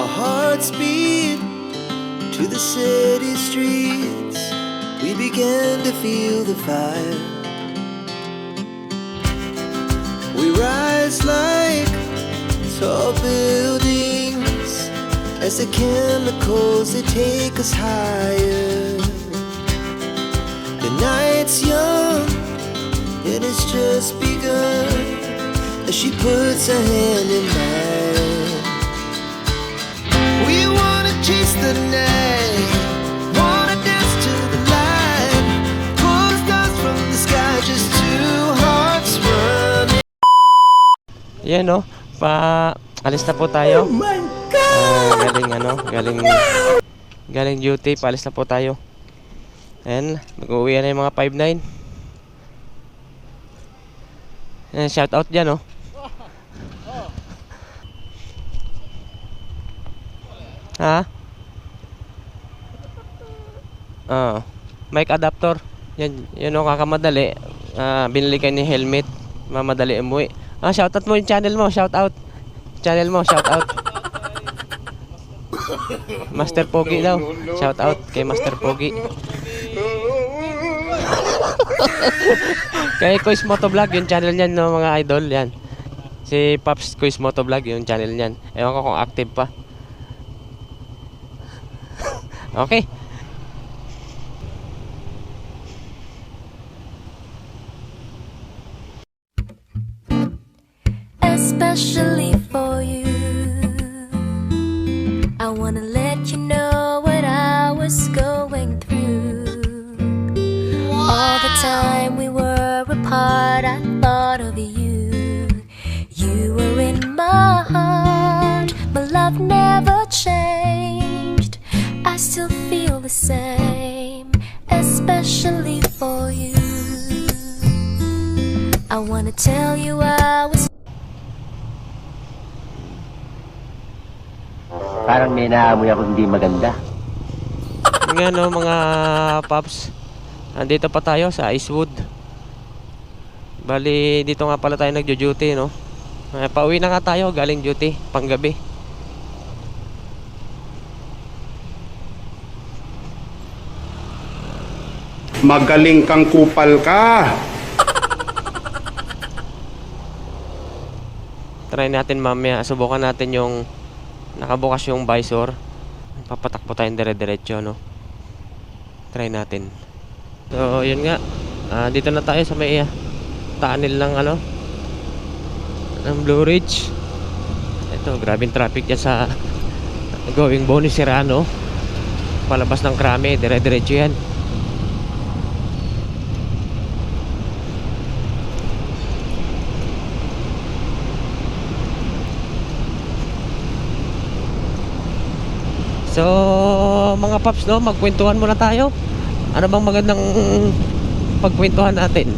Our hearts beat to the city streets. We began to feel the fire. We rise like tall buildings as the chemicals, they take us higher. The night's young, it has just begun as she puts her hand in mine. We wanna chase the night, wanna dance to the light, pull stars from the sky, just two hearts running. Yan no, alis na po tayo. Galing duty, paalis na po tayo. Ayan, mag-uwi na yung mga 5-9. Ayan, shout out dyan no. Ha? Mic adapter. Yan o, kakamadali. Binili kayo ni helmet, mamadali umuwi. Shout out mo yung channel mo, shout out. Channel mo, shout out. Master Pogi daw. Shout out kay Master Pogi. Kay Kuis Motovlog yung channel niyan no, mga idol yan. Si Pops Kuis Motovlog yung channel niyan. Ewan ko kung active pa. Okay. Especially for you, I wanna let you know what I was going through. All the time we were apart, I thought of you. You were in my heart, my love never changed. I still feel the same, especially for you. I wanna tell you I was. Parang may naamoy ako hindi maganda. Nga no mga Pops, andito pa tayo sa Icewood. Bali dito nga pala tayo nagjo-duty no. Pauwi na nga tayo galing duty panggabi. Magaling kang kupal ka. Try natin mamaya, subukan natin yung nakabukas yung visor. Papatakbo tayong dire-diretso no. Try natin. So yun nga, dito na tayo sa may tunnel ng ano ng Blue Ridge. Ito, grabing traffic dyan sa going Boni Serrano, palabas ng Krame, dire-diretso yan. So, mga Pops no, magkwentuhan muna tayo. Ano bang magandang pagkwentuhan natin?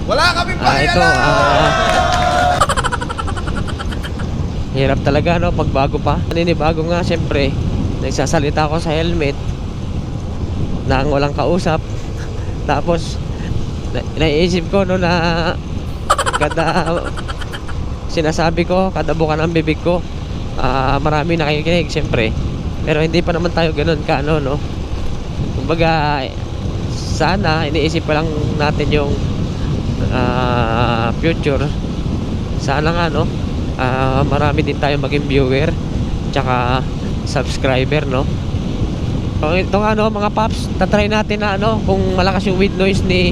Wala kami Ito, hirap talaga no, pagbago pa. Naninibago nga, syempre. Nagsasalita ako sa helmet nang walang kausap. Tapos, naiisip ko no na kada sinasabi ko, kada buka ng bibig ko, marami nakikinig syempre, pero hindi pa naman tayo ganun ka ano no. Kumbaga sana iniisip pa lang natin yung future. Sana nga no, marami din tayo maging viewer tsaka subscriber no. So, ito nga no mga Pops, tatry natin na ano kung malakas yung wind noise ni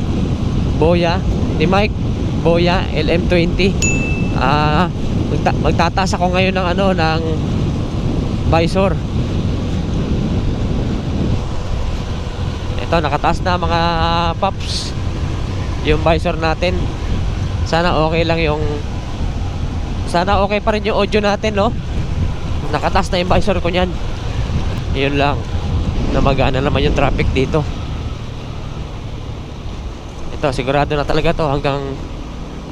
Boya, ni Mike Boya LM20. Magtataas ako ngayon ng ano ng visor. Ito, nakataas na mga Pops yung visor natin. Sana okay lang yung, sana okay pa rin yung audio natin no. Nakataas na yung visor ko niyan. Yun lang, na magana naman yung traffic dito. Ito, sigurado na talaga to hanggang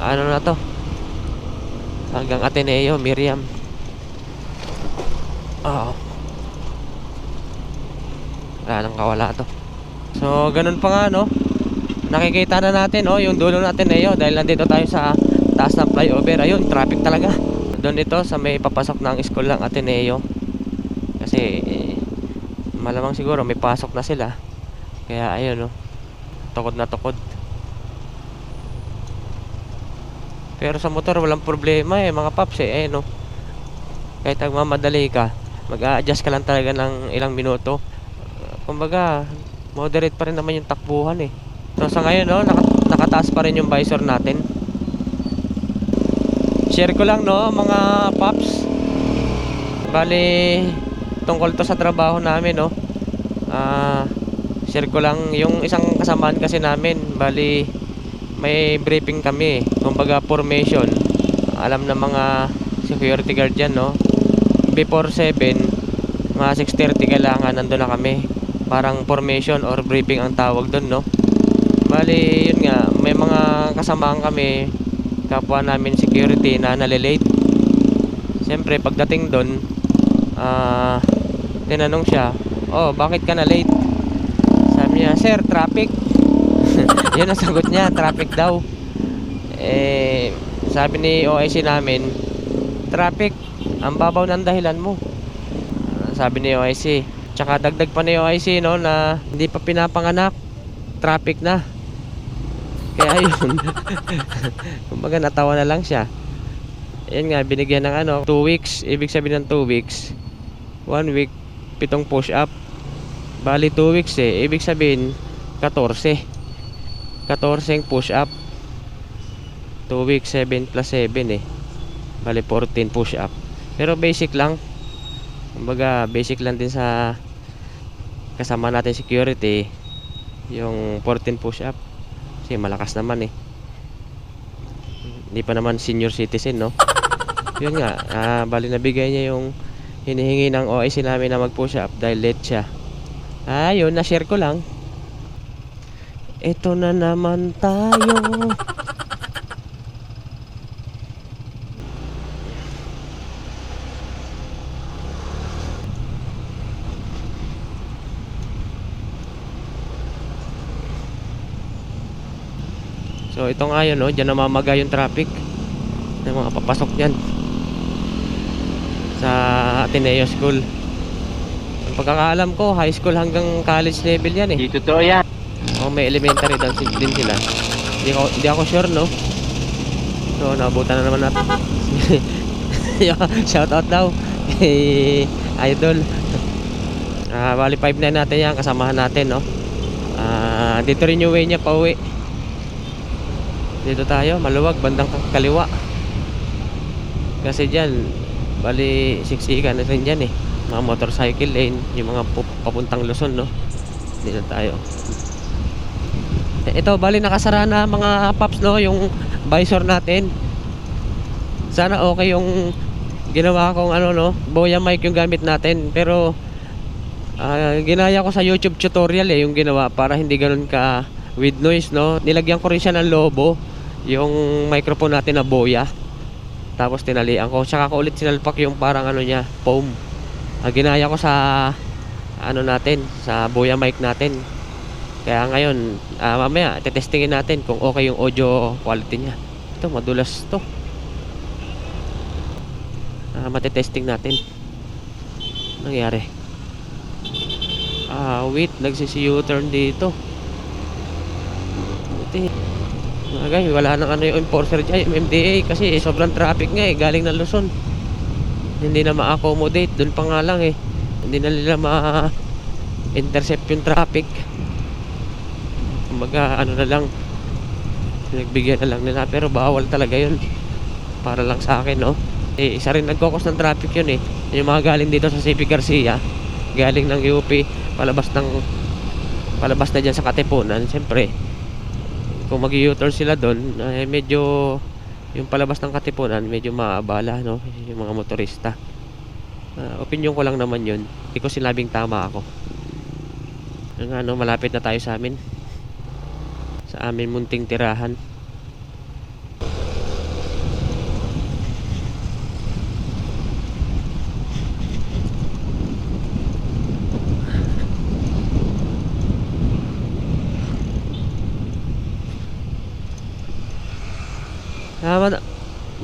ano na to, hanggang Ateneo, Miriam. Wala nang kawala to. So ganun pa nga no, nakikita na natin yung dulo natin Ateneo dahil nandito tayo sa taas ng flyover. Ayun, traffic talaga. Doon ito sa may papasok ng school ng Ateneo. Kasi malamang siguro may pasok na sila. Kaya ayun, no. Tukod na tukod. Pero sa motor walang problema mga paps no. Kahit nagmamadali ka, mag-a-adjust ka lang talaga ng ilang minuto. Kumbaga, moderate pa rin naman yung takbuhan So sa ngayon no, nakataas pa rin yung visor natin. Share ko lang no mga paps. Bali, tungkol to sa trabaho namin no. Share ko lang yung isang kasamaan kasi namin. Bali, may briefing kami. Kumbaga formation. Alam na mga security guard dyan no. Before 7, mga 6:30 kailangan nandun na kami. Parang formation or briefing ang tawag doon no. Bali, yun nga, may mga kasamaan kami, kapwa namin security na nalilate. Siyempre, pagdating doon, tinanong siya, "Oh, bakit ka na late?" Sabi niya, "Sir, traffic." Yun ang sagot niya, traffic daw. Sabi ni OIC namin, "Traffic, ang babaw ng dahilan mo." Sabi ni OIC. Tsaka dagdag pa ni OIC no, na hindi pa pinapanganak, traffic na. Kaya yun. Kumbaga natawa na lang siya. Yan nga, binigyan ng 2 weeks. Ibig sabihin ng 2 weeks, 1 week 7 push up. Bali 2 weeks ibig sabihin 14 push up. 2 weeks 7 plus 7 bali 14 push up. Pero basic lang. Kumbaga basic lang din sa kasama natin security, yung 14 push up. Kasi malakas naman hindi pa naman senior citizen no. Yun nga, bali nabigay niya yung hinihingi ng OIC namin na mag push up dahil late siya. Yun, na-share ko lang. Ito na naman tayo. So ito nga yun no, dyan namamaga yung traffic ng mga papasok dyan sa Ateneo School. Ang pagkakaalam ko, high school hanggang college level yan Di totoo yan. may elementary din sila. Hindi ako sure no. So nabutan na naman natin. Shout out daw Idol. Bali 5-9 natin yan, kasamahan natin no. Dito rin yung way niya pauwi. Dito tayo, maluwag, bandang kaliwa. Kasi dyan, bali siksikan na rin dyan mga motorcycle lane, yung mga papuntang Luzon no. Dito tayo. Ito, bali nakasara na mga paps no, yung visor natin. Sana okay yung ginawa kong no, Boya mic yung gamit natin. Pero ginaya ko sa YouTube tutorial yung ginawa para hindi ganun ka with noise no. Nilagyan ko rin siya ng lobo, yung microphone natin na Boya. Tapos tinalian ko, tsaka ko ulit sinalpak yung parang niya, foam. Ginaya ko sa natin, sa Boya mic natin. Kaya ngayon, mamaya tetestingin natin kung okay yung audio quality niya. Ito, madulas to. Matetesting natin. Nangyari. Wait, nagsisi-U-turn dito. Guys, wala nang yung enforcer dyan, yung MMDA, kasi sobrang traffic nga galing ng Luzon. Hindi na ma-accommodate, dun pa nga lang hindi na nila ma-intercept yung traffic. Kumbaga na lang, nagbigyan na lang nila, pero bawal talaga yun. Para lang sa akin no. Isa rin nagkokos ng traffic yun yung mga galing dito sa CP Garcia, galing ng UP, palabas na dyan sa Katipunan. Siyempre kung mag-U-turn sila doon, medyo yung palabas ng Katipunan medyo maabala no, yung mga motorista. Opinion ko lang naman yun, hindi ko sinabing tama ako. Malapit na tayo sa amin munting tirahan.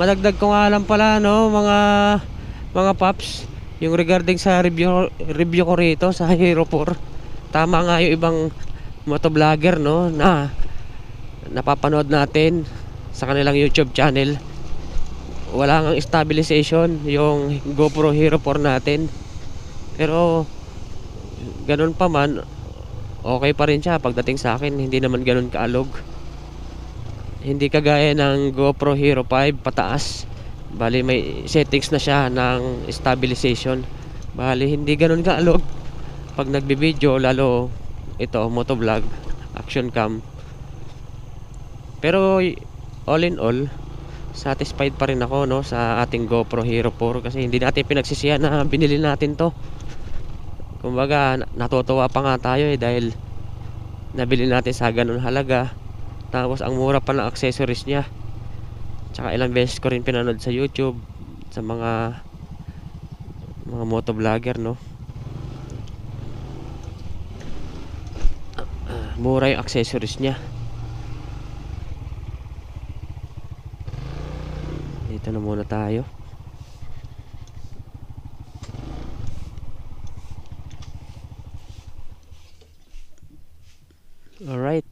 madagdag ko nga lang pala no, mga paps, yung regarding sa review ko rito sa Hero 4. Tama nga yung ibang motovlogger no na napapanood natin sa kanilang YouTube channel. Wala ngang stabilization yung GoPro Hero 4 natin. Pero ganun pa man, okay pa rin siya pagdating sa akin. Hindi naman ganun kaalog. Hindi kagaya ng GoPro Hero 5 pataas. Bali may settings na siya ng stabilization. Bali hindi ganun kaalog pag nagbi-video, lalo ito motovlog, action cam. Pero all in all, satisfied pa rin ako no sa ating GoPro Hero 4 kasi hindi natin pinagsisihan na binili natin to. Kumbaga natutuwa pa nga tayo dahil nabili natin sa ganun halaga. Tapos ang mura pa ng accessories niya. Tsaka ilang beses ko rin pinanood sa YouTube sa mga motovlogger no. Mura yung accessories niya. Dito na muna tayo. Alright.